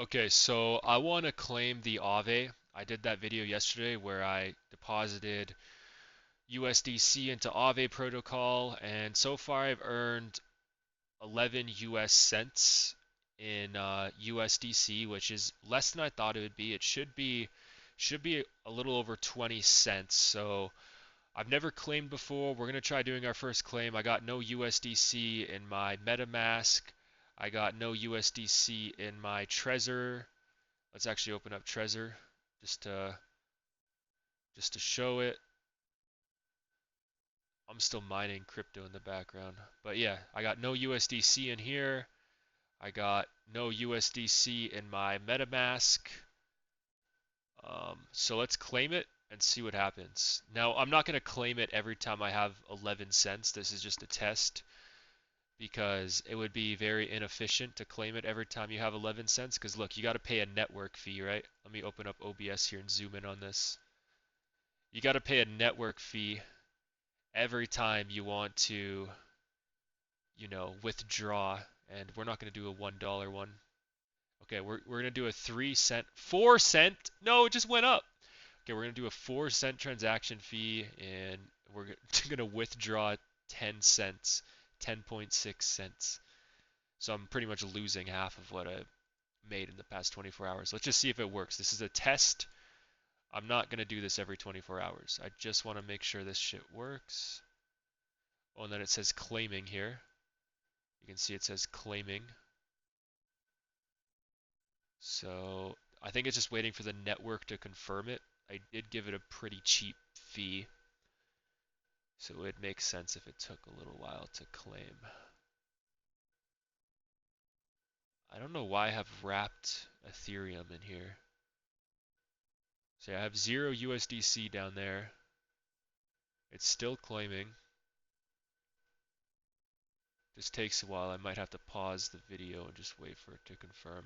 Okay, so I want to claim the Aave. I did that video yesterday where I deposited USDC into Aave protocol, and so far I've earned 11 US cents in USDC, which is less than I thought it would be. It should be a little over 20 cents. So I've never claimed before. We're gonna try doing our first claim. I got no USDC in my MetaMask. I got no USDC in my Trezor. Let's actually open up Trezor just to just to show it. I'm still mining crypto in the background. But yeah, I got no USDC in here. I got no USDC in my MetaMask. So let's claim it and see what happens. Now, I'm not going to claim it every time I have 11 cents. This is just a test because it would be very inefficient to claim it every time you have 11 cents. Because look, you got to pay a network fee, right? Let me open up OBS here and zoom in on this. You got to pay a network fee every time you want to, withdraw. And we're not going to do a $1 one. Okay, we're going to do a 3 cent, 4 cent. No, it just went up. Okay, we're going to do a 4 cent transaction fee and we're going to withdraw 10 cents, 10.6 cents. So I'm pretty much losing half of what I made in the past 24 hours. Let's just see if it works. This is a test. I'm not going to do this every 24 hours. I just want to make sure this shit works. Oh, and then it says claiming here. You can see it says claiming. So I think it's just waiting for the network to confirm it. I did give it a pretty cheap fee, so it would make sense if it took a little while to claim. I don't know why I have wrapped Ethereum in here. So I have 0 USDC down there. It's still claiming. This takes a while. I might have to pause the video and just wait for it to confirm.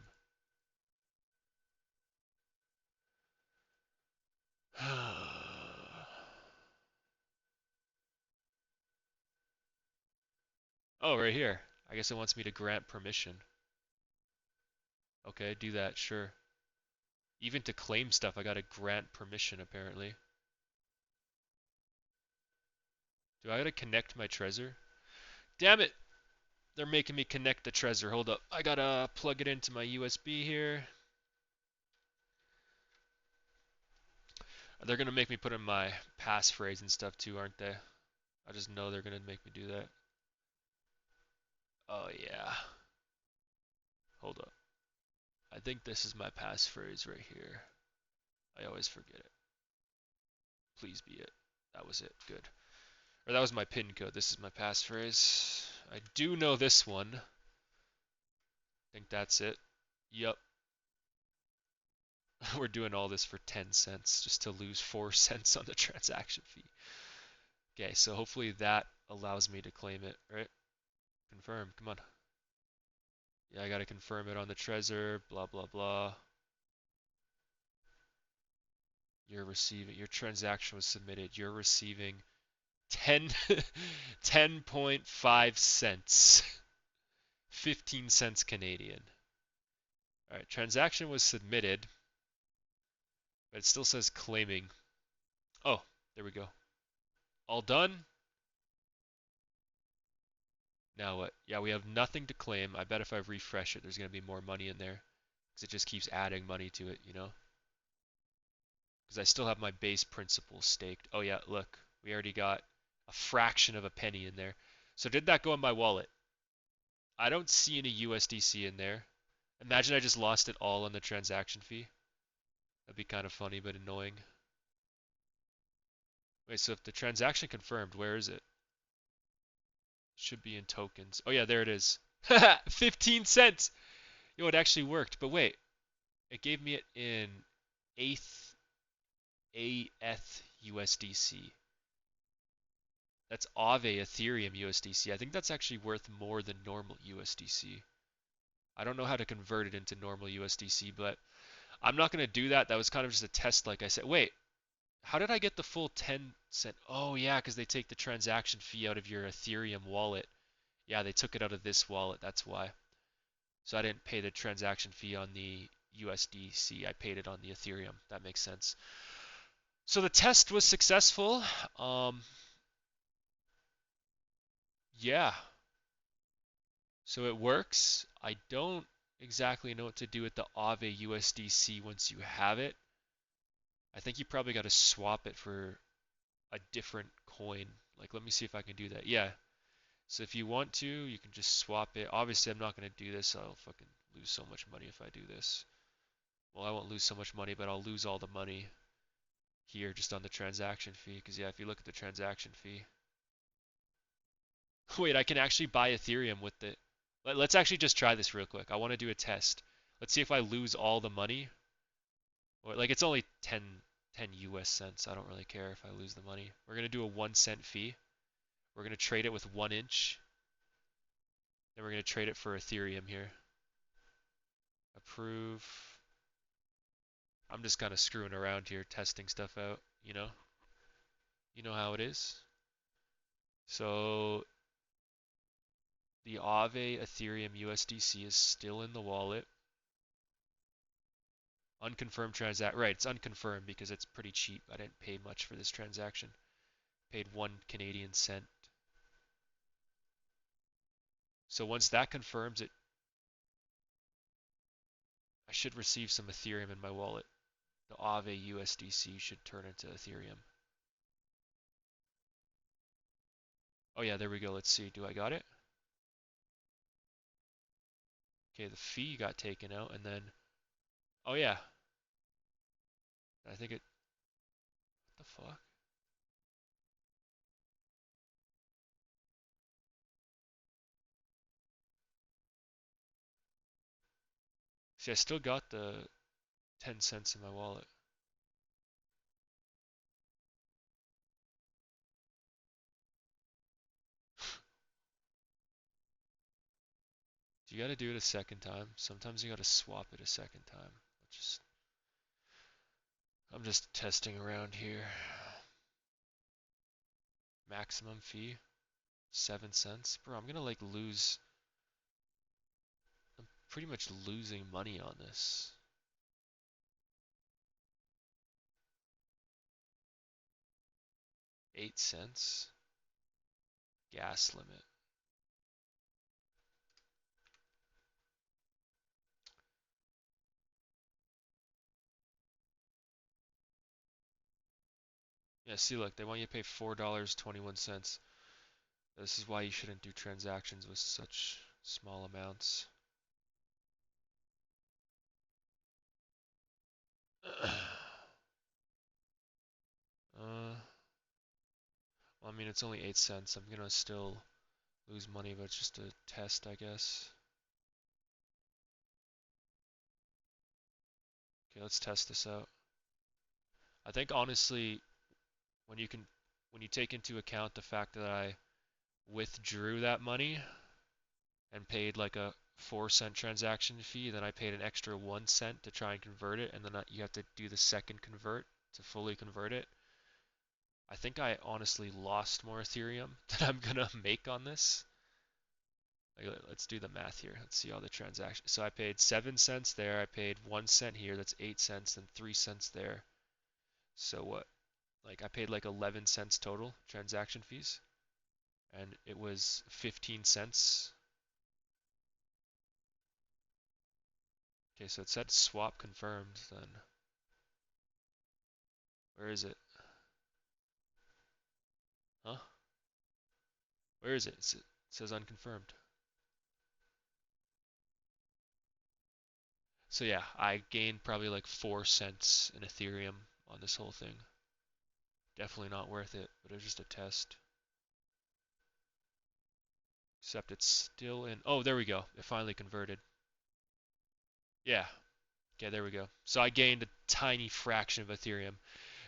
Oh, right here. I guess it wants me to grant permission. Okay, do that, sure. Even to claim stuff, I gotta grant permission, apparently. Do I gotta connect my Trezor? Damn it! They're making me connect the Trezor. Hold up. I gotta plug it into my USB here. They're gonna make me put in my passphrase and stuff too, aren't they? I just know they're gonna make me do that. Oh yeah. Hold up. I think this is my passphrase right here. I always forget it. Please be it. That was it. Good. Or that was my PIN code. This is my passphrase. I do know this one. I think that's it. Yup. We're doing all this for 10 cents just to lose 4 cents on the transaction fee. Okay, so hopefully that allows me to claim it, right? Confirm, come on. Yeah, I gotta confirm it on the Trezor, blah, blah, blah. You're receiving, your transaction was submitted. You're receiving 10.5 cents. 15 cents Canadian. All right, transaction was submitted, but it still says claiming. Oh, there we go. All done. Now what? Yeah, we have nothing to claim. I bet if I refresh it, there's going to be more money in there because it just keeps adding money to it, Because I still have my base principal staked. Oh yeah, look, we already got a fraction of a penny in there. So did that go in my wallet? I don't see any USDC in there. Imagine I just lost it all on the transaction fee. That'd be kind of funny but annoying. Wait, so if the transaction confirmed, where is it? Should be in tokens. Oh yeah, there it is. 15 cents! Yo, it actually worked. But wait, it gave me it in AETH USDC. That's Aave Ethereum USDC. I think that's actually worth more than normal USDC. I don't know how to convert it into normal USDC, but I'm not going to do that. That was kind of just a test, like I said. Wait, how did I get the full 10 cent? Oh, yeah, because they take the transaction fee out of your Ethereum wallet. Yeah, they took it out of this wallet. That's why. So I didn't pay the transaction fee on the USDC. I paid it on the Ethereum. That makes sense. So the test was successful. Yeah, so it works. I don't exactly know what to do with the Aave USDC once you have it. I think you probably got to swap it for a different coin. Like, let me see if I can do that. Yeah. So if you want to, you can just swap it. Obviously, I'm not going to do this. I'll fucking lose so much money if I do this. Well, I won't lose so much money, but I'll lose all the money here just on the transaction fee. Because, yeah, if you look at the transaction fee. Wait, I can actually buy Ethereum with it. Let's actually just try this real quick. I want to do a test. Let's see if I lose all the money. Or, like, it's only 10 US cents. I don't really care if I lose the money. We're going to do a 1 cent fee. We're going to trade it with 1 inch. Then we're going to trade it for Ethereum here. Approve. I'm just kind of screwing around here, testing stuff out, you know? You know how it is. So the Aave Ethereum USDC is still in the wallet. Unconfirmed transact. Right, it's unconfirmed because it's pretty cheap. I didn't pay much for this transaction. Paid 1 Canadian cent. So once that confirms it, I should receive some Ethereum in my wallet. The Aave USDC should turn into Ethereum. Oh yeah, there we go. Let's see. Do I got it? Okay, the fee got taken out, and then, oh yeah, I think it, what the fuck? See, I still got the 10 cents in my wallet. You gotta do it a second time. Sometimes you gotta swap it a second time. I'm just testing around here. Maximum fee, 7 cents. Bro, I'm gonna like lose, I'm pretty much losing money on this. 8 cents. Gas limit. Yeah, see, look, they want you to pay $4.21. This is why you shouldn't do transactions with such small amounts. Well, I mean, it's only 8 cents. I'm gonna still lose money, but it's just a test, I guess. Okay, let's test this out. I think honestly, when you can, when you take into account the fact that I withdrew that money and paid like a 4 cent transaction fee, then I paid an extra 1 cent to try and convert it, and then you have to do the second convert to fully convert it. I think I honestly lost more Ethereum than I'm gonna make on this. Like, let's do the math here. Let's see all the transactions. So I paid 7 cents there. I paid 1 cent here. That's 8 cents and 3 cents there. So what? Like I paid like 11 cents total transaction fees. And it was 15 cents. Okay, so it said swap confirmed then. Where is it? Huh? Where is it? It says unconfirmed. So yeah, I gained probably like 4 cents in Ethereum on this whole thing. Definitely not worth it, but it was just a test. Except it's still in, oh, there we go. It finally converted. Yeah. Okay, there we go. So I gained a tiny fraction of Ethereum.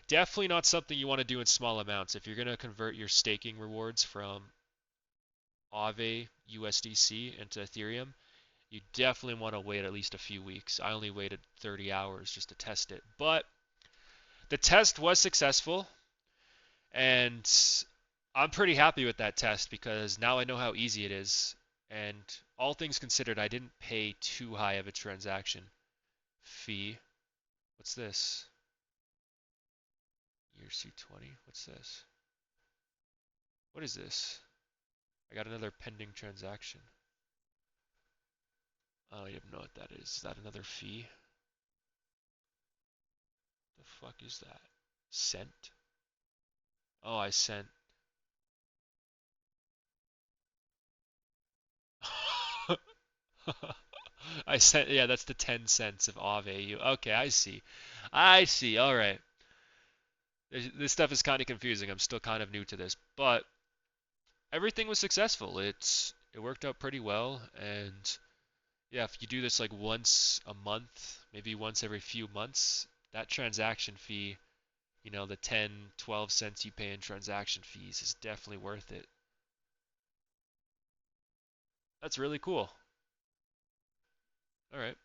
Definitely not something you want to do in small amounts. If you're going to convert your staking rewards from Aave USDC into Ethereum, you definitely want to wait at least a few weeks. I only waited 30 hours just to test it. But the test was successful, and I'm pretty happy with that test because now I know how easy it is. And all things considered, I didn't pay too high of a transaction fee. What's this? ERC20. What's this? What is this? I got another pending transaction. I don't even know what that is. Is that another fee? The fuck is that? Sent? Oh, I sent. I sent, yeah, that's the 10 cents of Aave. Okay, I see. I see. All right. This stuff is kind of confusing. I'm still kind of new to this, but everything was successful. It worked out pretty well, and yeah, if you do this like once a month, maybe once every few months, that transaction fee, the 10, 12 cents you pay in transaction fees is definitely worth it. That's really cool. All right.